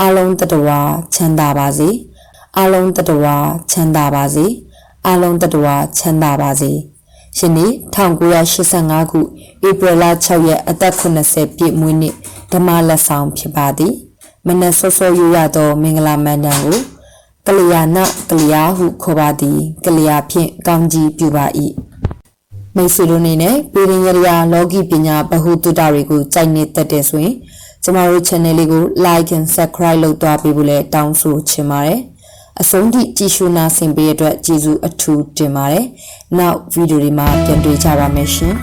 အားလုံးတတဝါချမ်းသာပါစေအားလုံးတတဝါချမ်းသာပါစေအားလုံးတတဝါချမ်းသာပါစေယနေ့1985ခုဧပြီလ6ရက်အသက်80ပြည့်မွေးနေ့ဓမ္မလက်ဆောင်ဖြစ်ပါသည်မနက်စောစောရရသောမင်္ဂလာမန္တန်ကို ကလျာဏကလျာဟုခေါ်ပါသည်ကလျာဖြင့်ကောင်းကြီးပြုပါ၏မိတ်ဆွေတို့အနေနဲ့ပြည်ရင်ရရာလောကီပညာဗဟုသုတတွေကိုကြိုက်နေတတ်တဲ့ဆိုရင်ကျမတို့ channel လေးကို like and subscribe လုပ်သွားပေးဖို့လည်းတောင်းဆိုချင်ပါတယ်အဆုံးထိကြည့်ရှုနာဆင်ပေးတဲ့အတွက်ကျေးဇူးအထူးတင်ပါတယ်နောက်ဗီဒီယိုတွေမှာပြန်တွေ့ကြပါမယ်ရှင်